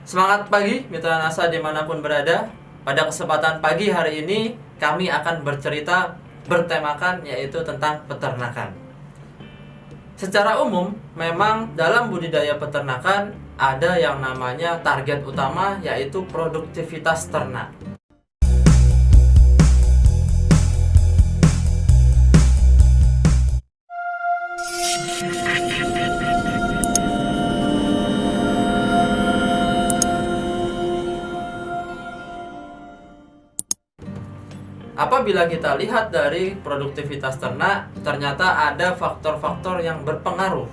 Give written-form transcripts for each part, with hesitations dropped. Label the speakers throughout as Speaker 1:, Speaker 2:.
Speaker 1: Semangat pagi mitra NASA dimanapun berada. Pada kesempatan pagi hari ini kami akan bercerita bertemakan yaitu tentang peternakan. Secara umum memang dalam budidaya peternakan ada yang namanya target utama yaitu produktivitas ternak. Apabila kita lihat dari produktivitas ternak, ternyata ada faktor-faktor yang berpengaruh.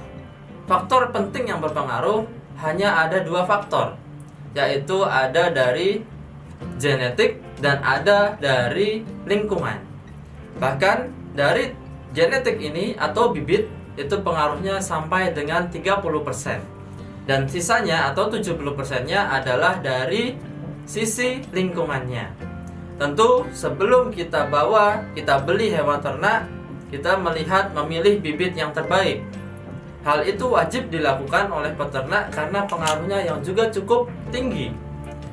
Speaker 1: Faktor penting yang berpengaruh hanya ada dua faktor, yaitu ada dari genetik dan ada dari lingkungan. Bahkan dari genetik ini atau bibit itu pengaruhnya sampai dengan 30%. Dan sisanya atau 70%-nya adalah dari sisi lingkungannya. Tentu sebelum kita beli hewan ternak, kita memilih bibit yang terbaik. Hal itu wajib dilakukan oleh peternak karena pengaruhnya yang juga cukup tinggi.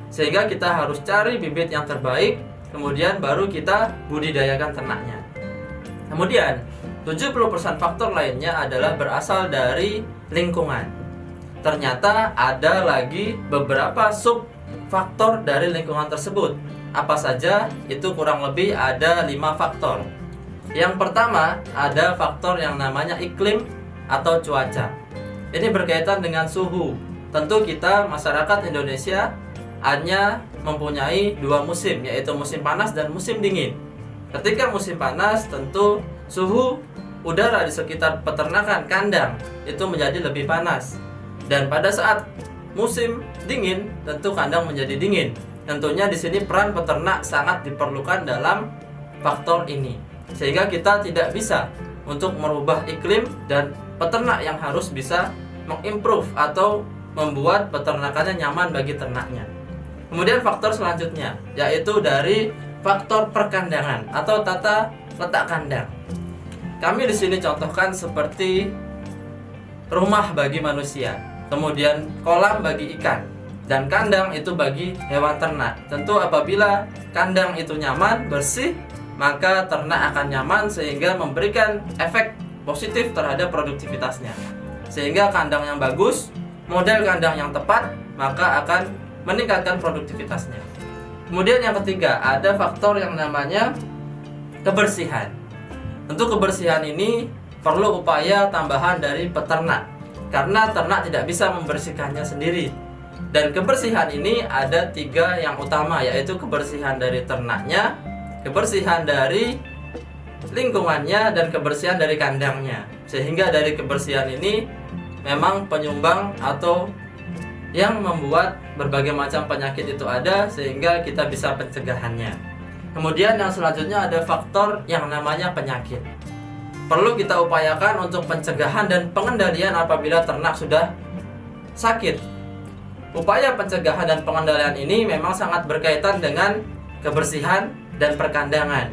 Speaker 1: Sehingga kita harus cari bibit yang terbaik, kemudian baru kita budidayakan ternaknya. Kemudian 70% faktor lainnya adalah berasal dari lingkungan. Ternyata ada lagi beberapa sub faktor dari lingkungan tersebut. Apa saja? Itu kurang lebih ada 5 faktor. Yang pertama ada faktor yang namanya iklim atau cuaca. Ini berkaitan dengan suhu. Tentu kita masyarakat Indonesia hanya mempunyai 2 musim, yaitu musim panas dan musim dingin. Ketika musim panas tentu suhu udara di sekitar peternakan kandang itu menjadi lebih panas. Dan pada saat musim dingin tentu kandang menjadi dingin. Tentunya di sini peran peternak sangat diperlukan dalam faktor ini. Sehingga kita tidak bisa untuk merubah iklim dan peternak yang harus bisa mengimprove atau membuat peternakannya nyaman bagi ternaknya. Kemudian faktor selanjutnya yaitu dari faktor perkandangan atau tata letak kandang. Kami di sini contohkan seperti rumah bagi manusia, kemudian kolam bagi ikan, dan kandang itu bagi hewan ternak. Tentu apabila kandang itu nyaman, bersih, maka ternak akan nyaman sehingga memberikan efek positif terhadap produktivitasnya. Sehingga kandang yang bagus, model kandang yang tepat, maka akan meningkatkan produktivitasnya. Kemudian yang ketiga, ada faktor yang namanya kebersihan. Tentu kebersihan ini perlu upaya tambahan dari peternak, karena ternak tidak bisa membersihkannya sendiri. Dan kebersihan ini ada 3 yang utama, yaitu kebersihan dari ternaknya, kebersihan dari lingkungannya, dan kebersihan dari kandangnya. Sehingga dari kebersihan ini memang penyumbang atau yang membuat berbagai macam penyakit itu ada, sehingga kita bisa pencegahannya. Kemudian yang selanjutnya ada faktor yang namanya penyakit. Perlu kita upayakan untuk pencegahan dan pengendalian apabila ternak sudah sakit. Upaya pencegahan dan pengendalian ini memang sangat berkaitan dengan kebersihan dan perkandangan.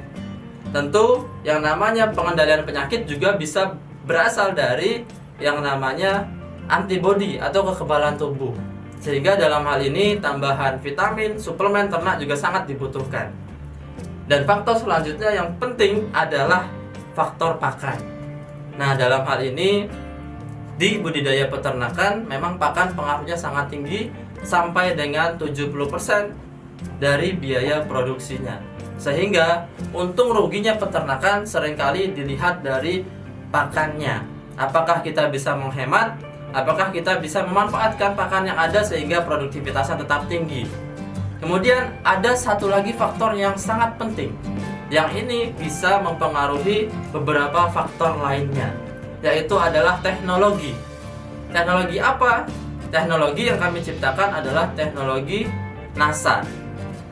Speaker 1: Tentu yang namanya pengendalian penyakit juga bisa berasal dari yang namanya antibodi atau kekebalan tubuh. Sehingga dalam hal ini tambahan vitamin, suplemen ternak juga sangat dibutuhkan. Dan faktor selanjutnya yang penting adalah faktor pakan. Nah, dalam hal ini di budidaya peternakan memang pakan pengaruhnya sangat tinggi sampai dengan 70% dari biaya produksinya. Sehingga untung ruginya peternakan seringkali dilihat dari pakannya. Apakah kita bisa menghemat? Apakah kita bisa memanfaatkan pakan yang ada sehingga produktivitasnya tetap tinggi? Kemudian ada satu lagi faktor yang sangat penting, yang ini bisa mempengaruhi beberapa faktor lainnya, yaitu adalah teknologi. Teknologi apa? Teknologi yang kami ciptakan adalah teknologi NASA,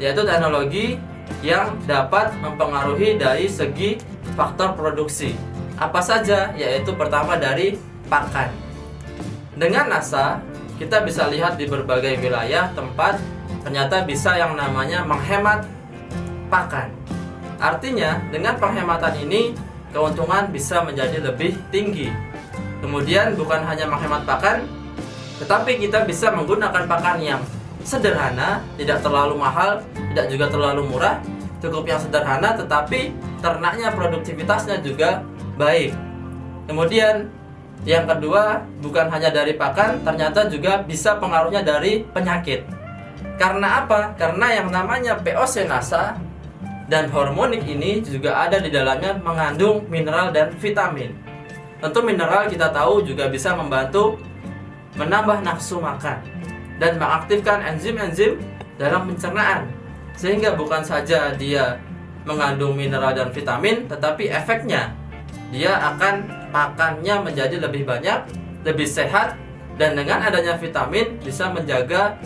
Speaker 1: yaitu teknologi yang dapat mempengaruhi dari segi faktor produksi. Apa saja? Yaitu pertama dari pakan. Dengan NASA, kita bisa lihat di berbagai wilayah tempat ternyata bisa yang namanya menghemat pakan. Artinya, dengan penghematan ini keuntungan bisa menjadi lebih tinggi. Kemudian bukan hanya menghemat pakan, tetapi kita bisa menggunakan pakan yang sederhana, tidak terlalu mahal, tidak juga terlalu murah, cukup yang sederhana tetapi ternaknya produktivitasnya juga baik. Kemudian yang kedua, bukan hanya dari pakan, ternyata juga bisa pengaruhnya dari penyakit. Karena apa? Karena yang namanya POC-NASA dan hormonik ini juga ada di dalamnya mengandung mineral dan vitamin. Tentu mineral kita tahu juga bisa membantu menambah nafsu makan dan mengaktifkan enzim-enzim dalam pencernaan. Sehingga bukan saja dia mengandung mineral dan vitamin, tetapi efeknya dia akan pakannya menjadi lebih banyak, lebih sehat, dan dengan adanya vitamin bisa menjaga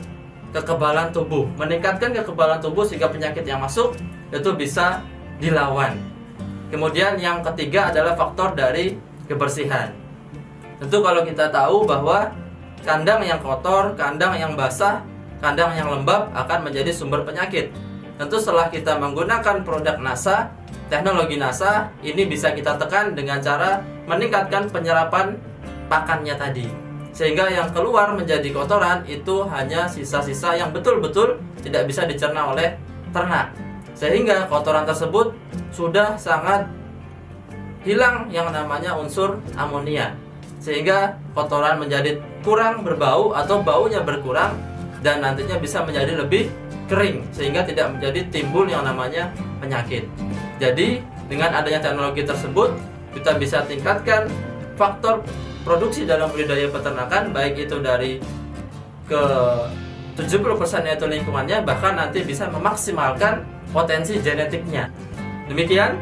Speaker 1: kekebalan tubuh, meningkatkan kekebalan tubuh sehingga penyakit yang masuk itu bisa dilawan. Kemudian yang ketiga adalah faktor dari kebersihan. Tentu kalau kita tahu bahwa kandang yang kotor, kandang yang basah, kandang yang lembab akan menjadi sumber penyakit. Tentu setelah kita menggunakan produk NASA, teknologi NASA, ini bisa kita tekan dengan cara meningkatkan penyerapan pakannya tadi. Sehingga yang keluar menjadi kotoran itu hanya sisa-sisa yang betul-betul tidak bisa dicerna oleh ternak. Sehingga kotoran tersebut sudah sangat hilang yang namanya unsur amonia, sehingga kotoran menjadi kurang berbau atau baunya berkurang dan nantinya bisa menjadi lebih kering sehingga tidak menjadi timbul yang namanya penyakit. Jadi dengan adanya teknologi tersebut kita bisa tingkatkan faktor produksi dalam budidaya peternakan, baik itu dari ke 70% yaitu lingkungannya, bahkan nanti bisa memaksimalkan potensi genetiknya. Demikian,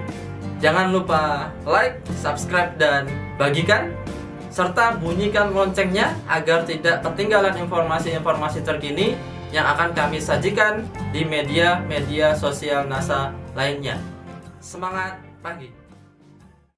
Speaker 1: jangan lupa like, subscribe, dan bagikan, serta bunyikan loncengnya agar tidak ketinggalan informasi-informasi terkini yang akan kami sajikan di media-media sosial NASA lainnya. Semangat pagi!